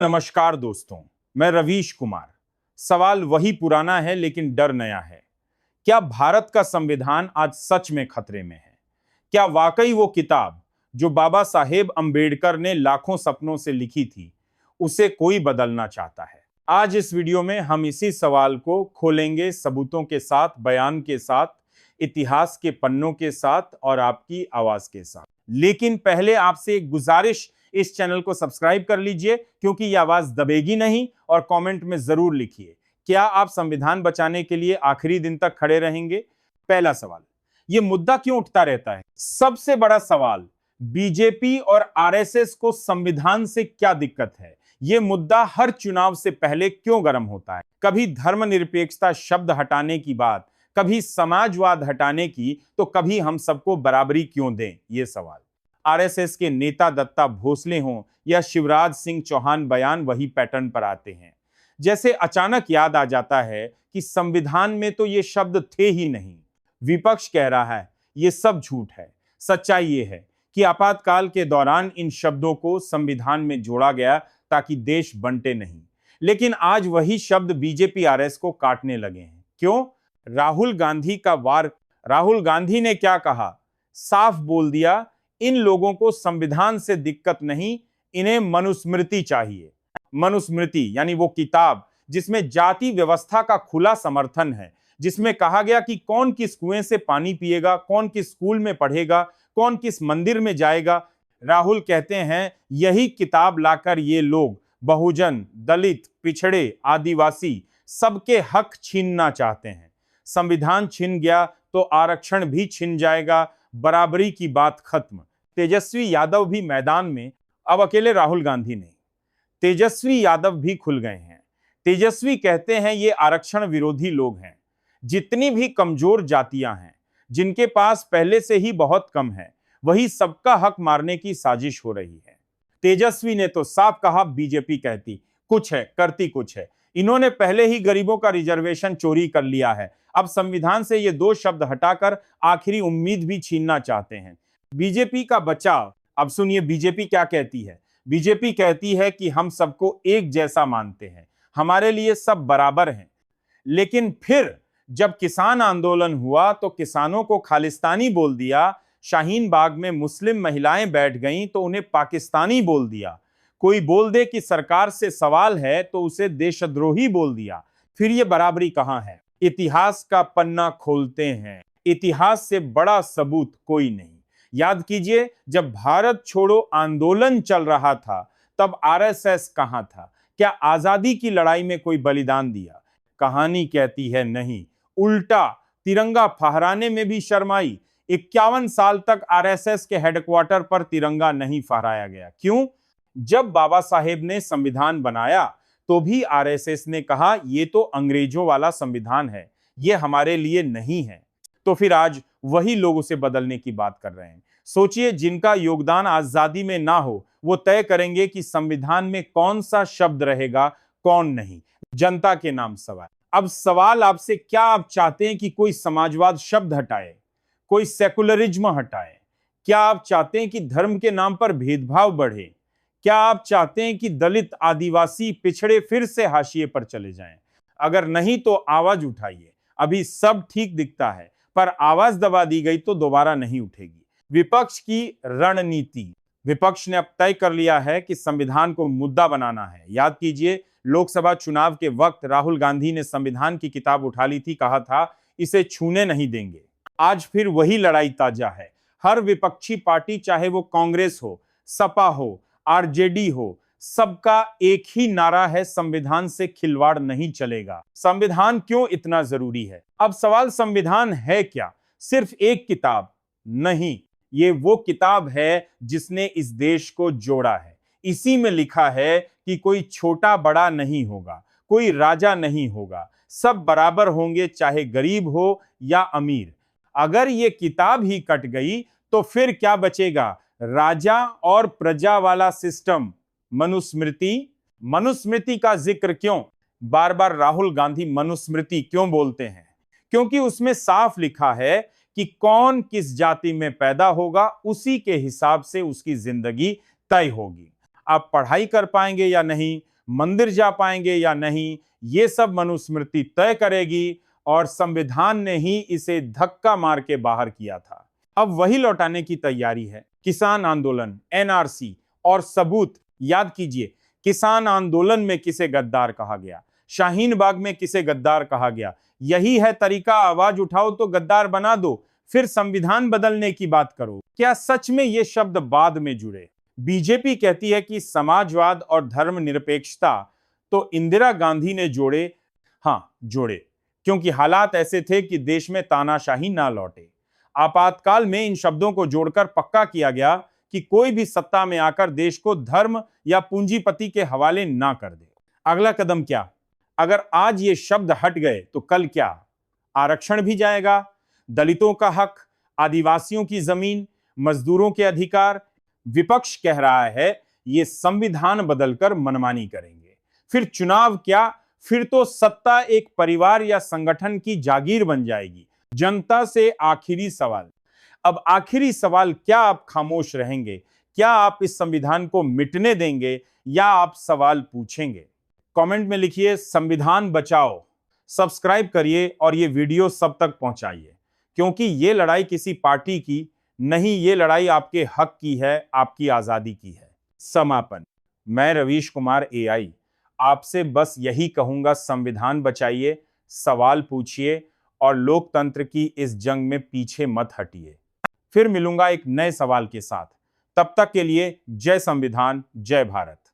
नमस्कार दोस्तों, मैं रवीश कुमार। सवाल वही पुराना है लेकिन डर नया है। क्या भारत का संविधान आज सच में खतरे में है? क्या वाकई वो किताब जो बाबा साहेब अंबेडकर ने लाखों सपनों से लिखी थी, उसे कोई बदलना चाहता है? आज इस वीडियो में हम इसी सवाल को खोलेंगे, सबूतों के साथ, बयान के साथ, इतिहास के पन्नों के साथ और आपकी आवाज के साथ। लेकिन पहले आपसे एक गुजारिश, इस चैनल को सब्सक्राइब कर लीजिए क्योंकि ये आवाज दबेगी नहीं। और कमेंट में जरूर लिखिए, क्या आप संविधान बचाने के लिए आखिरी दिन तक खड़े रहेंगे? पहला सवाल, ये मुद्दा क्यों उठता रहता है? सबसे बड़ा सवाल, बीजेपी और आरएसएस को संविधान से क्या दिक्कत है? ये मुद्दा हर चुनाव से पहले क्यों गर्म होता है? कभी धर्मनिरपेक्षता शब्द हटाने की बात, कभी समाजवाद हटाने की, तो कभी हम सबको बराबरी क्यों दें, ये सवाल। आरएसएस के नेता दत्ता भोसले हों या शिवराज सिंह चौहान, बयान वही पैटर्न पर आते हैं। जैसे अचानक याद आ जाता है कि संविधान में तो ये शब्द थे ही नहीं। विपक्ष कह रहा है ये सब झूठ है। सच्चाई ये है कि आपातकाल के दौरान इन शब्दों को संविधान में जोड़ा गया ताकि देश बंटे नहीं। लेकिन आज वही शब्द बीजेपी आरएस को काटने लगे हैं। क्यों? राहुल गांधी का वार। राहुल गांधी ने क्या कहा? साफ बोल दिया, इन लोगों को संविधान से दिक्कत नहीं, इन्हें मनुस्मृति चाहिए। मनुस्मृति यानी वो किताब जिसमें जाति व्यवस्था का खुला समर्थन है, जिसमें कहा गया कि कौन किस कुएं से पानी पिएगा, कौन किस स्कूल में पढ़ेगा, कौन किस मंदिर में जाएगा। राहुल कहते हैं यही किताब लाकर ये लोग बहुजन, दलित, पिछड़े, आदिवासी सबके हक छीनना चाहते हैं। संविधान छिन गया तो आरक्षण भी छिन जाएगा, बराबरी की बात खत्म। तेजस्वी यादव भी मैदान में, अब अकेले राहुल गांधी नहीं, तेजस्वी यादव भी खुल गए हैं। तेजस्वी कहते हैं ये आरक्षण विरोधी लोग हैं। जितनी भी कमजोर जातियां हैं, जिनके पास पहले से ही बहुत कम है, वही सबका हक मारने की साजिश हो रही है। तेजस्वी ने तो साफ कहा बीजेपी कहती कुछ है, करती कुछ है। इन्होंने पहले ही गरीबों का रिजर्वेशन चोरी कर लिया है, अब संविधान से ये दो शब्द हटाकर आखिरी उम्मीद भी छीनना चाहते हैं। बीजेपी का बचाव। अब सुनिए बीजेपी क्या कहती है। बीजेपी कहती है कि हम सबको एक जैसा मानते हैं, हमारे लिए सब बराबर हैं। लेकिन फिर जब किसान आंदोलन हुआ तो किसानों को खालिस्तानी बोल दिया। शाहीन बाग में मुस्लिम महिलाएं बैठ गईं तो उन्हें पाकिस्तानी बोल दिया। कोई बोल दे कि सरकार से सवाल है तो उसे देशद्रोही बोल दिया। फिर ये बराबरी कहां है? इतिहास का पन्ना खोलते हैं, इतिहास से बड़ा सबूत कोई नहीं। याद कीजिए, जब भारत छोड़ो आंदोलन चल रहा था तब आरएसएस कहां था? क्या आजादी की लड़ाई में कोई बलिदान दिया? कहानी कहती है नहीं, उल्टा तिरंगा फहराने में भी शर्माई। 51 साल तक आरएसएस के हेडक्वार्टर पर तिरंगा नहीं फहराया गया। क्यों? जब बाबा साहेब ने संविधान बनाया तो भी आरएसएस ने कहा ये तो अंग्रेजों वाला संविधान है, ये हमारे लिए नहीं है। तो फिर आज वही लोग उसे बदलने की बात कर रहे हैं। सोचिए, जिनका योगदान आजादी में ना हो वो तय करेंगे कि संविधान में कौन सा शब्द रहेगा, कौन नहीं। जनता के नाम सवाल। अब सवाल आपसे, क्या आप चाहते हैं कि कोई समाजवाद शब्द हटाए, कोई सेकुलरिज्म हटाए? क्या आप चाहते हैं कि धर्म के नाम पर भेदभाव बढ़े? क्या आप चाहते हैं कि दलित, आदिवासी, पिछड़े फिर से हाशिए पर चले जाएं? अगर नहीं तो आवाज उठाइए। अभी सब ठीक दिखता है, पर आवाज दबा दी गई तो दोबारा नहीं उठेगी। विपक्ष की रणनीति। विपक्ष ने अब तय कर लिया है कि संविधान को मुद्दा बनाना है। याद कीजिए, लोकसभा चुनाव के वक्त राहुल गांधी ने संविधान की किताब उठा ली थी, कहा था इसे छूने नहीं देंगे। आज फिर वही लड़ाई ताजा है। हर विपक्षी पार्टी, चाहे वो कांग्रेस हो, सपा हो, आरजेडी हो, सबका एक ही नारा है, संविधान से खिलवाड़ नहीं चलेगा। संविधान क्यों इतना जरूरी है? अब सवाल, संविधान है क्या? सिर्फ एक किताब नहीं, ये वो किताब है जिसने इस देश को जोड़ा है। इसी में लिखा है कि कोई छोटा बड़ा नहीं होगा, कोई राजा नहीं होगा, सब बराबर होंगे, चाहे गरीब हो या अमीर। अगर ये किताब ही कट गई तो फिर क्या बचेगा? राजा और प्रजा वाला सिस्टम। मनुस्मृति। मनुस्मृति का जिक्र क्यों बार बार राहुल गांधी मनुस्मृति क्यों बोलते हैं? क्योंकि उसमें साफ लिखा है कि कौन किस जाति में पैदा होगा, उसी के हिसाब से उसकी जिंदगी तय होगी। आप पढ़ाई कर पाएंगे या नहीं, मंदिर जा पाएंगे या नहीं, ये सब मनुस्मृति तय करेगी और संविधान ने ही इसे धक्का मार के बाहर किया था। अब वही लौटाने की तैयारी है। किसान आंदोलन, एनआरसी और सबूत याद कीजिए। किसान आंदोलन में किसे गद्दार कहा गया, शाहीन बाग में किसे गद्दार कहा गया। यही है तरीका, आवाज उठाओ तो गद्दार बना दो, फिर संविधान बदलने की बात करो। क्या सच में ये शब्द बाद में जुड़े? बीजेपी कहती है कि समाजवाद और धर्मनिरपेक्षता तो इंदिरा गांधी ने जोड़े। हाँ, जोड़े, क्योंकि हालात ऐसे थे कि देश में तानाशाही ना लौटे। आपातकाल में इन शब्दों को जोड़कर पक्का किया गया कि कोई भी सत्ता में आकर देश को धर्म या पूंजीपति के हवाले ना कर दे। अगला कदम क्या? अगर आज ये शब्द हट गए तो कल क्या? आरक्षण भी जाएगा, दलितों का हक, आदिवासियों की जमीन, मजदूरों के अधिकार। विपक्ष कह रहा है ये संविधान बदलकर मनमानी करेंगे। फिर चुनाव क्या? फिर तो सत्ता एक परिवार या संगठन की जागीर बन जाएगी। जनता से आखिरी सवाल, अब आखिरी सवाल, क्या आप खामोश रहेंगे? क्या आप इस संविधान को मिटने देंगे या आप सवाल पूछेंगे? कमेंट में लिखिए संविधान बचाओ, सब्सक्राइब करिए और ये वीडियो सब तक पहुंचाइए, क्योंकि ये लड़ाई किसी पार्टी की नहीं, ये लड़ाई आपके हक की है, आपकी आजादी की है। समापन, मैं रवीश कुमार एआई आपसे बस यही कहूंगा, संविधान बचाइए, सवाल पूछिए और लोकतंत्र की इस जंग में पीछे मत हटिए। फिर मिलूंगा एक नए सवाल के साथ। तब तक के लिए जय संविधान, जय भारत।